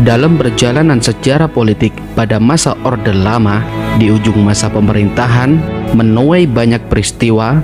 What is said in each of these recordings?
Dalam perjalanan sejarah politik pada masa Orde Lama, di ujung masa pemerintahan, menuai banyak peristiwa,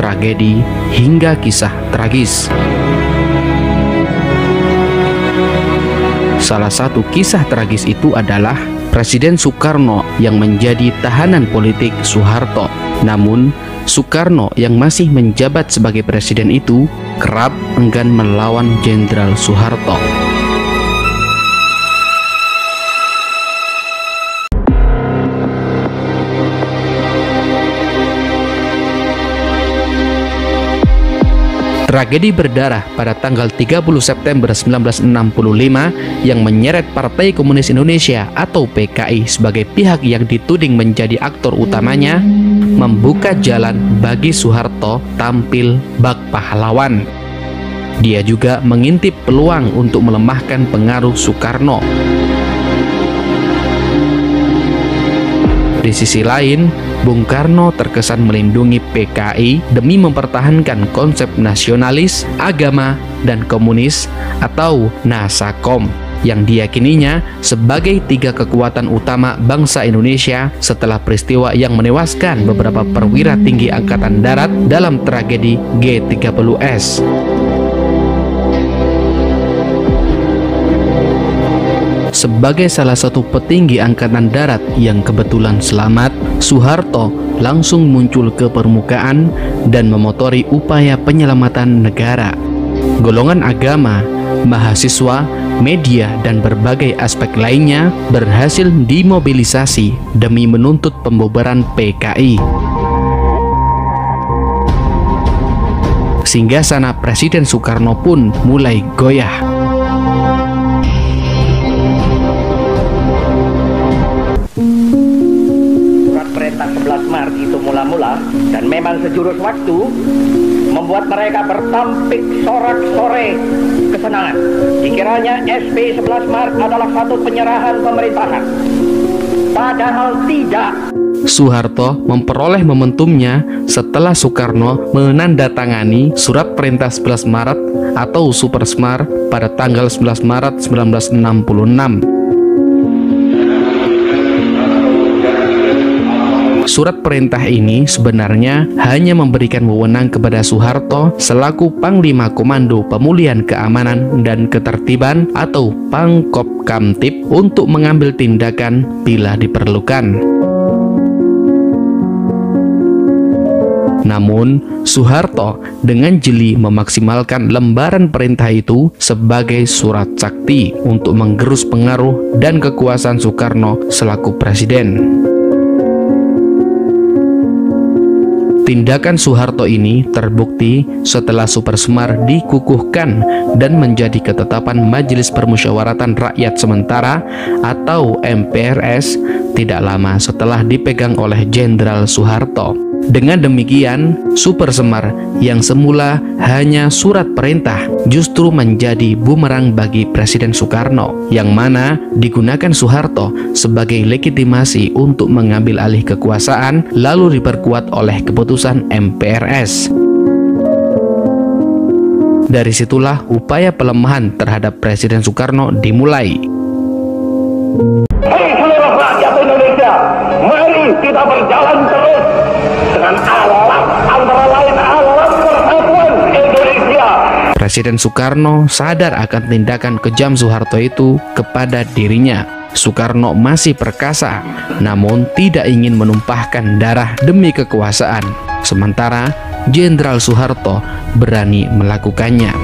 tragedi, hingga kisah tragis. Salah satu kisah tragis itu adalah Presiden Soekarno yang menjadi tahanan politik Soeharto. Namun, Soekarno yang masih menjabat sebagai presiden itu kerap enggan melawan Jenderal Soeharto. Tragedi berdarah pada tanggal 30 September 1965 yang menyeret Partai Komunis Indonesia atau PKI sebagai pihak yang dituding menjadi aktor utamanya membuka jalan bagi Soeharto tampil bak pahlawan. Dia juga mengintip peluang untuk melemahkan pengaruh Soekarno. Di sisi lain, Bung Karno terkesan melindungi PKI demi mempertahankan konsep nasionalis, agama, dan komunis atau Nasakom yang diyakininya sebagai tiga kekuatan utama bangsa Indonesia setelah peristiwa yang menewaskan beberapa perwira tinggi Angkatan Darat dalam tragedi G30S. Sebagai salah satu petinggi Angkatan Darat yang kebetulan selamat, Soeharto langsung muncul ke permukaan dan memotori upaya penyelamatan negara. Golongan agama, mahasiswa, media, dan berbagai aspek lainnya berhasil dimobilisasi demi menuntut pembubaran PKI. Singgasana Presiden Soekarno pun mulai goyah. Perintah 11 Maret itu mula-mula dan memang sejurus waktu membuat mereka bertampik sorak-sore kesenangan. Dikiranya SP 11 Maret adalah satu penyerahan pemerintahan. Padahal tidak. Soeharto memperoleh momentumnya setelah Soekarno menandatangani surat perintah 11 Maret atau Supersmar pada tanggal 11 Maret 1966. Surat perintah ini sebenarnya hanya memberikan wewenang kepada Soeharto selaku Panglima Komando Pemulihan Keamanan dan Ketertiban atau Pangkopkamtib untuk mengambil tindakan bila diperlukan. Namun, Soeharto dengan jeli memaksimalkan lembaran perintah itu sebagai surat sakti untuk menggerus pengaruh dan kekuasaan Soekarno selaku presiden. Tindakan Soeharto ini terbukti setelah Supersmar dikukuhkan dan menjadi ketetapan Majelis Permusyawaratan Rakyat Sementara atau MPRS tidak lama setelah dipegang oleh Jenderal Soeharto. Dengan demikian, Supersmar yang semula hanya surat perintah justru menjadi bumerang bagi Presiden Soekarno, yang mana digunakan Soeharto sebagai legitimasi untuk mengambil alih kekuasaan lalu diperkuat oleh keputusan MPRS. Dari situlah upaya pelemahan terhadap Presiden Soekarno dimulai. Hei seluruh rakyat Indonesia, mari kita berjalan terus dengan alat antara lain alat persatuan Indonesia. Presiden Soekarno sadar akan tindakan kejam Soeharto itu kepada dirinya. Soekarno masih perkasa, namun tidak ingin menumpahkan darah demi kekuasaan. Sementara Jenderal Soeharto berani melakukannya.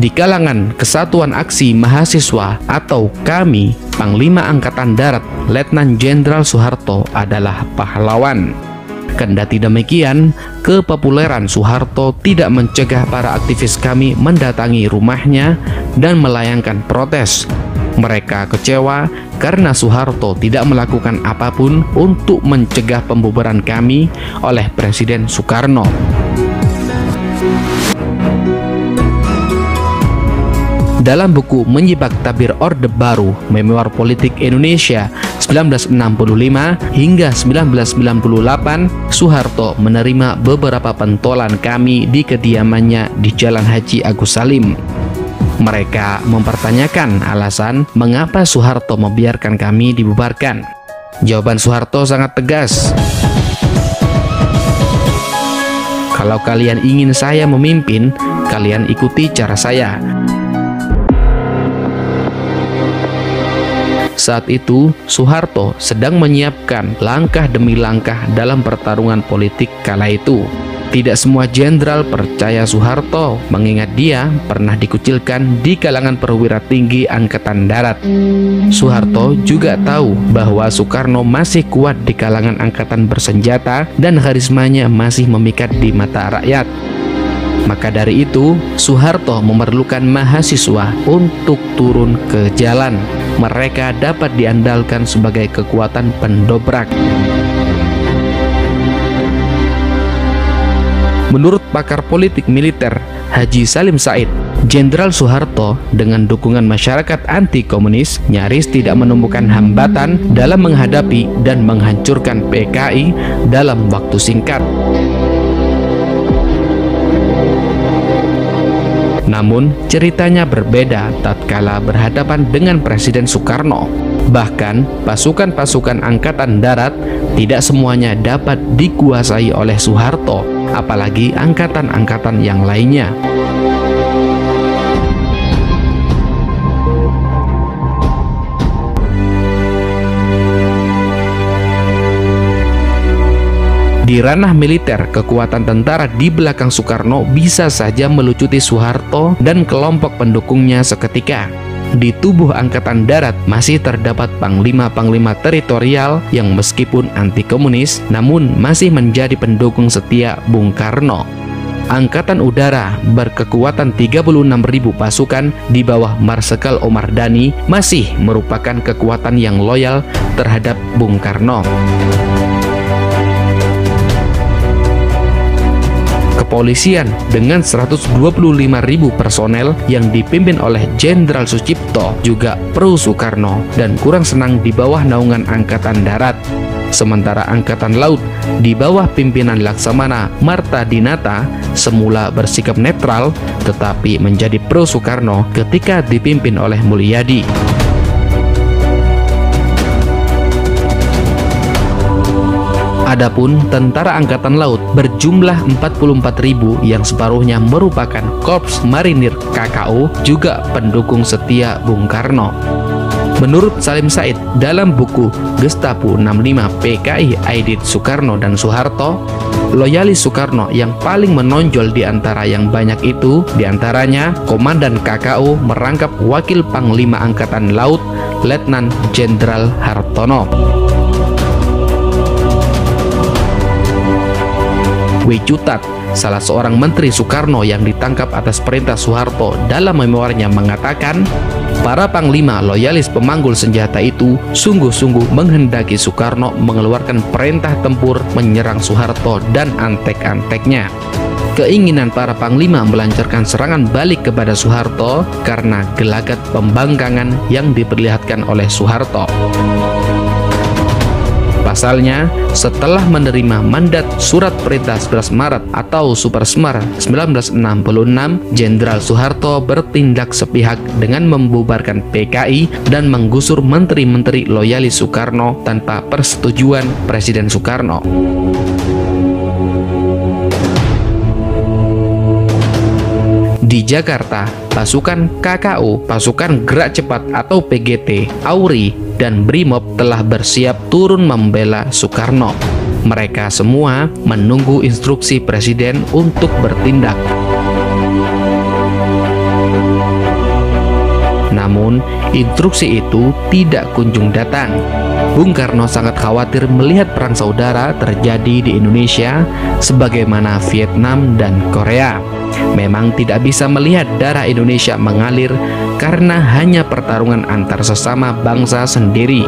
Di kalangan Kesatuan Aksi Mahasiswa atau KAMI, Panglima Angkatan Darat Letnan Jenderal Soeharto adalah pahlawan. Kendati demikian, kepopuleran Soeharto tidak mencegah para aktivis KAMI mendatangi rumahnya dan melayangkan protes. Mereka kecewa karena Soeharto tidak melakukan apapun untuk mencegah pembubaran KAMI oleh Presiden Soekarno. Dalam buku Menyibak Tabir Orde Baru, Memoir Politik Indonesia 1965 hingga 1998, Soeharto menerima beberapa pentolan KAMI di kediamannya di Jalan Haji Agus Salim. Mereka mempertanyakan alasan mengapa Soeharto membiarkan kami dibubarkan. Jawaban Soeharto sangat tegas. Kalau kalian ingin saya memimpin, kalian ikuti cara saya. Saat itu, Soeharto sedang menyiapkan langkah demi langkah dalam pertarungan politik kala itu. Tidak semua jenderal percaya Soeharto, mengingat dia pernah dikucilkan di kalangan perwira tinggi Angkatan Darat. Soeharto juga tahu bahwa Soekarno masih kuat di kalangan angkatan bersenjata dan karismanya masih memikat di mata rakyat. Maka dari itu, Soeharto memerlukan mahasiswa untuk turun ke jalan. Mereka dapat diandalkan sebagai kekuatan pendobrak. Menurut pakar politik militer Haji Salim Said, Jenderal Soeharto dengan dukungan masyarakat anti-komunis nyaris tidak menemukan hambatan dalam menghadapi dan menghancurkan PKI dalam waktu singkat. Namun, ceritanya berbeda tatkala berhadapan dengan Presiden Soekarno. Bahkan, pasukan-pasukan Angkatan Darat tidak semuanya dapat dikuasai oleh Soeharto, apalagi angkatan-angkatan yang lainnya. Di ranah militer, kekuatan tentara di belakang Soekarno bisa saja melucuti Soeharto dan kelompok pendukungnya seketika. Di tubuh Angkatan Darat masih terdapat panglima-panglima teritorial yang meskipun anti-komunis, namun masih menjadi pendukung setia Bung Karno. Angkatan Udara berkekuatan 36.000 pasukan di bawah Marsikal Omar Dhani masih merupakan kekuatan yang loyal terhadap Bung Karno. Kepolisian dengan 125.000 personel yang dipimpin oleh Jenderal Sucipto juga pro Soekarno dan kurang senang di bawah naungan Angkatan Darat. Sementara Angkatan Laut di bawah pimpinan Laksamana Marta Dinata semula bersikap netral tetapi menjadi pro Soekarno ketika dipimpin oleh Mulyadi. Adapun tentara Angkatan Laut berjumlah 44.000 yang separuhnya merupakan Korps Marinir KKO juga pendukung setia Bung Karno. Menurut Salim Said dalam buku Gestapo 65 PKI Aidit Soekarno dan Soeharto, loyalis Soekarno yang paling menonjol di antara yang banyak itu diantaranya Komandan KKO merangkap Wakil Panglima Angkatan Laut Letnan Jenderal Hartono. Wicutat, salah seorang menteri Soekarno yang ditangkap atas perintah Soeharto, dalam memorinya mengatakan, para panglima loyalis pemanggul senjata itu sungguh-sungguh menghendaki Soekarno mengeluarkan perintah tempur menyerang Soeharto dan antek-anteknya. Keinginan para panglima melancarkan serangan balik kepada Soeharto karena gelagat pembangkangan yang diperlihatkan oleh Soeharto. Pasalnya, setelah menerima mandat Surat Perintah 11 Maret atau Supersmar 1966, Jenderal Soeharto bertindak sepihak dengan membubarkan PKI dan menggusur menteri-menteri loyalis Soekarno tanpa persetujuan Presiden Soekarno. Di Jakarta, pasukan KKO, pasukan Gerak Cepat atau PGT, AURI, dan Brimob telah bersiap turun membela Soekarno. Mereka semua menunggu instruksi Presiden untuk bertindak. Namun, instruksi itu tidak kunjung datang. Bung Karno sangat khawatir melihat perang saudara terjadi di Indonesia sebagaimana Vietnam dan Korea. Memang tidak bisa melihat darah Indonesia mengalir karena hanya pertarungan antar sesama bangsa sendiri.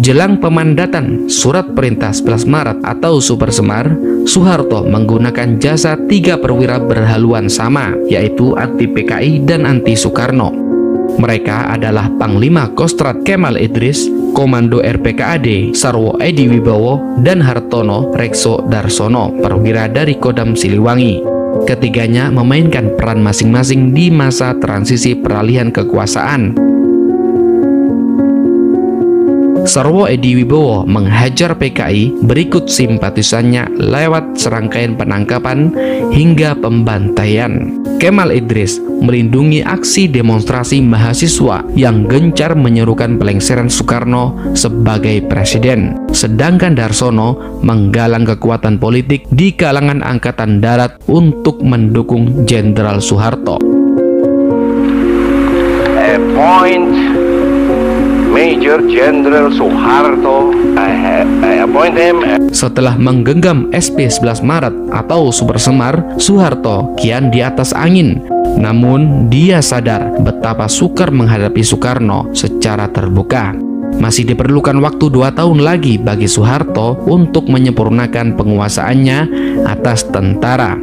Jelang pemandatan Surat Perintah 11 Maret atau Supersemar, Soeharto menggunakan jasa 3 perwira berhaluan sama, yaitu anti PKI dan anti Soekarno. Mereka adalah Panglima Kostrat Kemal Idris, Komando RPKAD Sarwo Edi Wibowo dan Hartono Rekso Darsono, perwira dari Kodam Siliwangi. Ketiganya memainkan peran masing-masing di masa transisi peralihan kekuasaan. Sarwo Edi Wibowo menghajar PKI berikut simpatisannya lewat serangkaian penangkapan hingga pembantaian. Kemal Idris melindungi aksi demonstrasi mahasiswa yang gencar menyerukan pelengseran Soekarno sebagai presiden. Sedangkan Darsono menggalang kekuatan politik di kalangan Angkatan Darat untuk mendukung Jenderal Soeharto. Major General Soeharto, I appoint him. Setelah menggenggam SP 11 Maret atau Super Semar, Soeharto kian di atas angin. Namun dia sadar betapa sukar menghadapi Soekarno secara terbuka. Masih diperlukan waktu 2 tahun lagi bagi Soeharto untuk menyempurnakan penguasaannya atas tentara.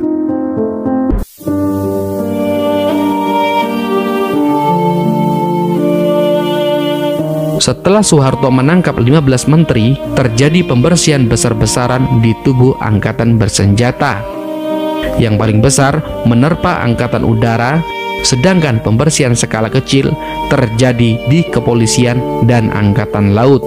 Setelah Soeharto menangkap 15 menteri, terjadi pembersihan besar-besaran di tubuh angkatan bersenjata. Yang paling besar menerpa angkatan udara, sedangkan pembersihan skala kecil terjadi di kepolisian dan angkatan laut.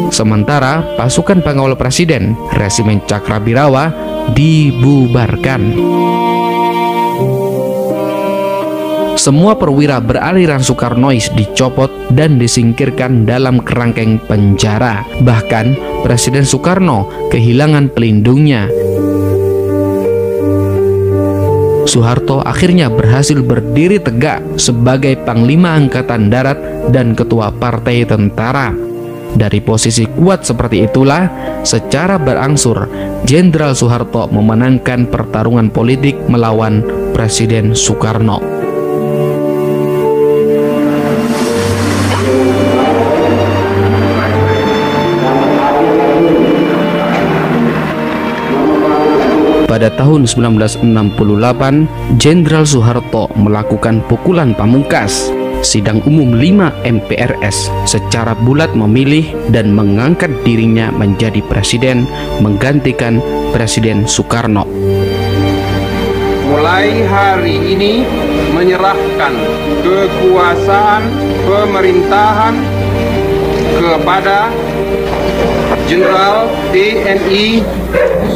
Sementara pasukan pengawal presiden, Resimen Cakrabirawa, dibubarkan. Semua perwira beraliran Soekarnois dicopot dan disingkirkan dalam kerangkeng penjara. Bahkan Presiden Soekarno kehilangan pelindungnya. Soeharto akhirnya berhasil berdiri tegak sebagai Panglima Angkatan Darat dan Ketua Partai Tentara. Dari posisi kuat seperti itulah, secara berangsur Jenderal Soeharto memenangkan pertarungan politik melawan Presiden Soekarno. Pada tahun 1968, Jenderal Soeharto melakukan pukulan pamungkas. Sidang umum 5 MPRS secara bulat memilih dan mengangkat dirinya menjadi presiden, menggantikan Presiden Soekarno. Mulai hari ini menyerahkan kekuasaan pemerintahan kepada Jenderal TNI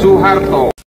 Soeharto.